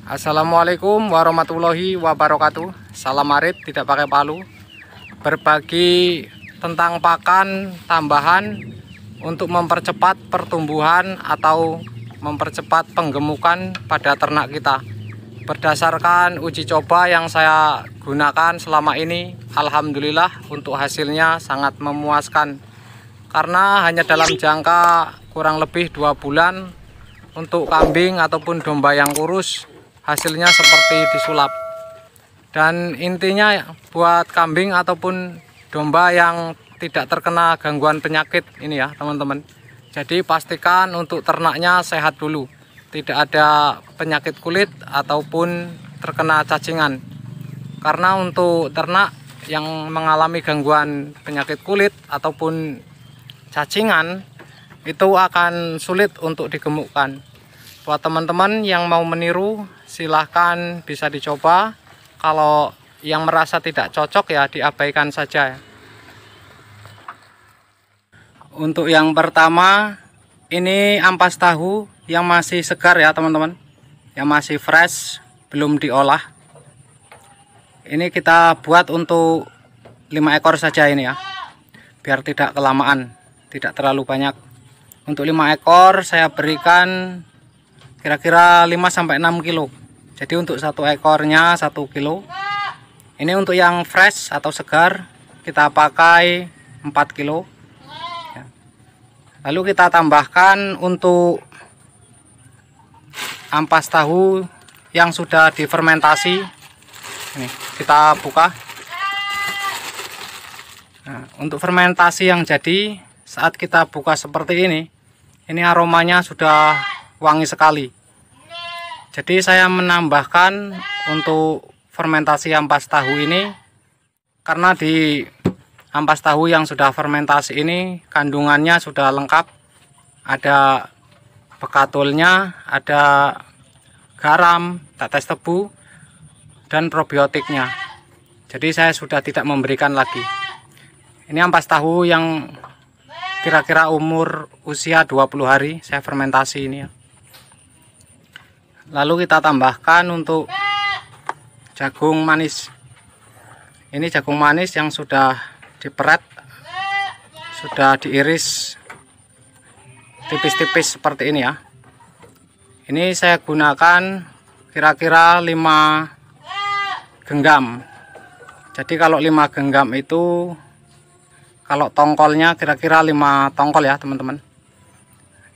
Assalamualaikum warahmatullahi wabarakatuh. Salam arit tidak pakai palu. Berbagi tentang pakan tambahan untuk mempercepat pertumbuhan atau mempercepat penggemukan pada ternak kita. Berdasarkan uji coba yang saya gunakan selama ini, alhamdulillah untuk hasilnya sangat memuaskan. Karena hanya dalam jangka kurang lebih 2 bulan untuk kambing ataupun domba yang kurus, hasilnya seperti disulap. Dan intinya buat kambing ataupun domba yang tidak terkena gangguan penyakit ini ya teman-teman. Jadi pastikan untuk ternaknya sehat dulu, tidak ada penyakit kulit ataupun terkena cacingan. Karena untuk ternak yang mengalami gangguan penyakit kulit ataupun cacingan itu akan sulit untuk digemukkan. Buat teman-teman yang mau meniru, silahkan bisa dicoba. Kalau yang merasa tidak cocok ya diabaikan saja. Untuk yang pertama, ini ampas tahu yang masih segar ya teman-teman, yang masih fresh, belum diolah. Ini kita buat untuk 5 ekor saja ini ya, biar tidak kelamaan, tidak terlalu banyak. Untuk 5 ekor saya berikan kira-kira 5-6 kilo. Jadi untuk 1 ekornya 1 kilo. Ini untuk yang fresh atau segar kita pakai 4 kilo. Lalu kita tambahkan untuk ampas tahu yang sudah difermentasi. Ini kita buka. Nah, untuk fermentasi yang jadi saat kita buka seperti ini aromanya sudah wangi sekali. Jadi saya menambahkan untuk fermentasi ampas tahu ini karena di ampas tahu yang sudah fermentasi ini kandungannya sudah lengkap. Ada bekatulnya, ada garam, tetes tebu, dan probiotiknya. Jadi saya sudah tidak memberikan lagi. Ini ampas tahu yang kira-kira umur usia 20 hari saya fermentasi ini ya. Lalu kita tambahkan untuk jagung manis. Ini jagung manis yang sudah diperet, sudah diiris tipis-tipis seperti ini ya. Ini saya gunakan kira-kira 5 genggam. Jadi kalau 5 genggam itu, kalau tongkolnya kira-kira 5 tongkol ya teman-teman.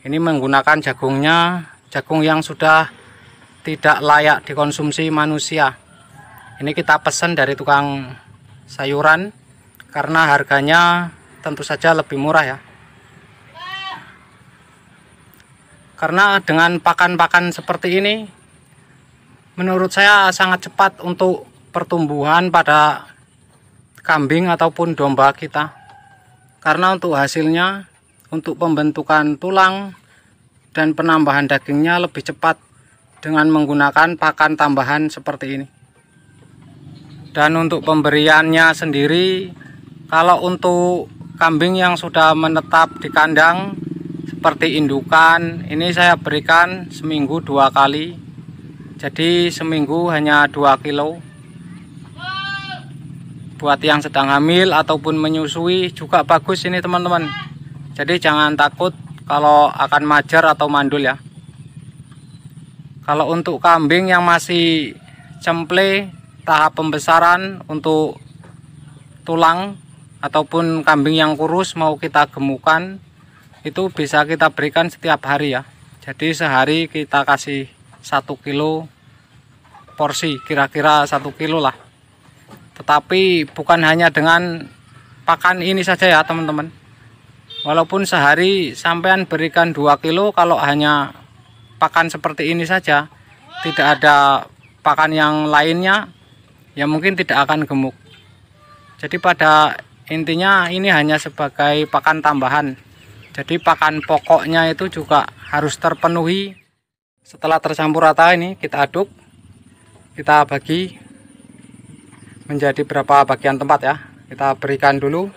Ini menggunakan jagungnya, jagung yang sudah tidak layak dikonsumsi manusia. Ini kita pesan dari tukang sayuran karena harganya tentu saja lebih murah ya. Karena dengan pakan-pakan seperti ini menurut saya sangat cepat untuk pertumbuhan pada kambing ataupun domba kita. Karena untuk hasilnya, untuk pembentukan tulang dan penambahan dagingnya lebih cepat dengan menggunakan pakan tambahan seperti ini. Dan untuk pemberiannya sendiri, kalau untuk kambing yang sudah menetap di kandang seperti indukan, ini saya berikan seminggu 2 kali. Jadi seminggu hanya 2 kilo. Buat yang sedang hamil ataupun menyusui juga bagus ini teman-teman. Jadi jangan takut kalau akan majar atau mandul ya. Kalau untuk kambing yang masih cemple tahap pembesaran untuk tulang ataupun kambing yang kurus mau kita gemukan, itu bisa kita berikan setiap hari ya. Jadi sehari kita kasih 1 kilo porsi, kira-kira 1 kilo lah. Tetapi bukan hanya dengan pakan ini saja ya teman-teman. Walaupun sehari sampean berikan 2 kilo, kalau hanya pakan seperti ini saja, tidak ada pakan yang lainnya, ya mungkin tidak akan gemuk. Jadi pada intinya ini hanya sebagai pakan tambahan. Jadi pakan pokoknya itu juga harus terpenuhi. Setelah tercampur rata ini kita aduk, kita bagi menjadi berapa bagian tempat ya. Kita berikan dulu.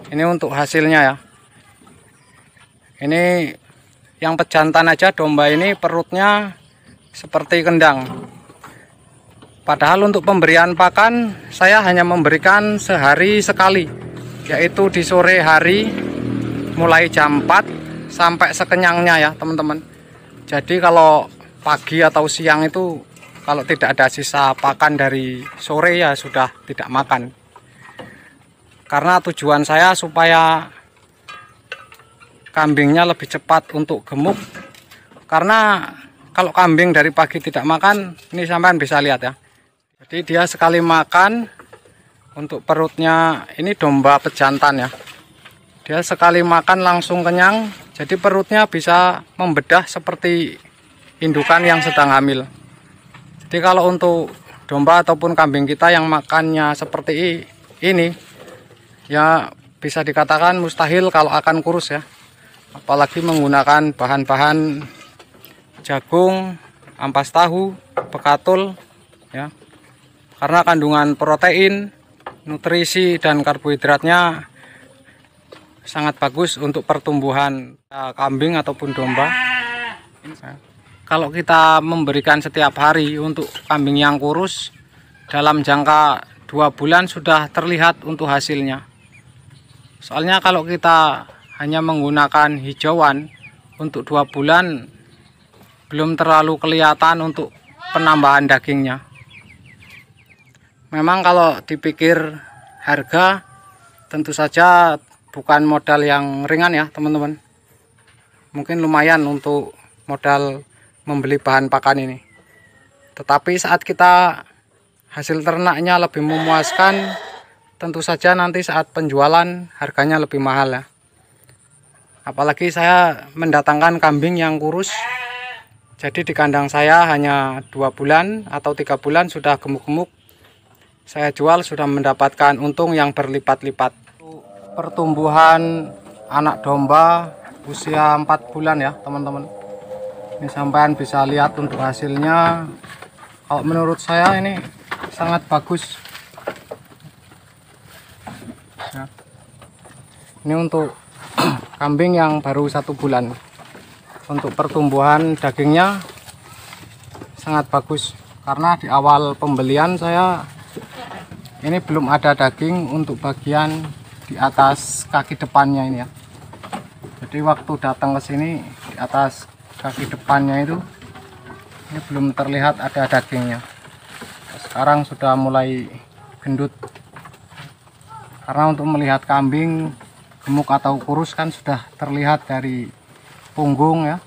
Ini untuk hasilnya ya. Ini Yang pejantan aja domba ini perutnya seperti kendang. Padahal untuk pemberian pakan saya hanya memberikan sehari sekali, yaitu di sore hari mulai jam 4 sampai sekenyangnya ya teman-teman. Jadi kalau pagi atau siang itu kalau tidak ada sisa pakan dari sore ya sudah tidak makan. Karena tujuan saya supaya kambingnya lebih cepat untuk gemuk. Karena kalau kambing dari pagi tidak makan, ini sampean bisa lihat ya. Jadi dia sekali makan untuk perutnya, ini domba pejantan ya. Dia sekali makan langsung kenyang, jadi perutnya bisa membedah seperti indukan yang sedang hamil. Jadi kalau untuk domba ataupun kambing kita yang makannya seperti ini, ya bisa dikatakan mustahil kalau akan kurus ya. Apalagi menggunakan bahan-bahan jagung, ampas tahu, bekatul ya. Karena kandungan protein, nutrisi dan karbohidratnya sangat bagus untuk pertumbuhan kambing ataupun domba. Kalau kita memberikan setiap hari untuk kambing yang kurus, dalam jangka 2 bulan sudah terlihat untuk hasilnya. Soalnya kalau kita hanya menggunakan hijauan untuk 2 bulan belum terlalu kelihatan untuk penambahan dagingnya. Memang kalau dipikir harga tentu saja bukan modal yang ringan ya teman-teman. Mungkin lumayan untuk modal membeli bahan pakan ini. Tetapi saat kita hasil ternaknya lebih memuaskan, tentu saja nanti saat penjualan harganya lebih mahal ya. Apalagi saya mendatangkan kambing yang kurus. Jadi di kandang saya hanya 2 bulan atau 3 bulan sudah gemuk-gemuk. Saya jual sudah mendapatkan untung yang berlipat-lipat. Pertumbuhan anak domba usia 4 bulan ya teman-teman. Ini sampean bisa lihat untuk hasilnya. Kalau menurut saya ini sangat bagus. Ya. Ini untuk kambing yang baru 1 bulan. Untuk pertumbuhan dagingnya sangat bagus. Karena di awal pembelian saya ini belum ada daging untuk bagian di atas kaki depannya ini ya. Jadi waktu datang ke sini di atas kaki depannya itu ini belum terlihat ada dagingnya. Sekarang sudah mulai gendut. Karena untuk melihat kambing gemuk atau kurus kan sudah terlihat dari punggung ya,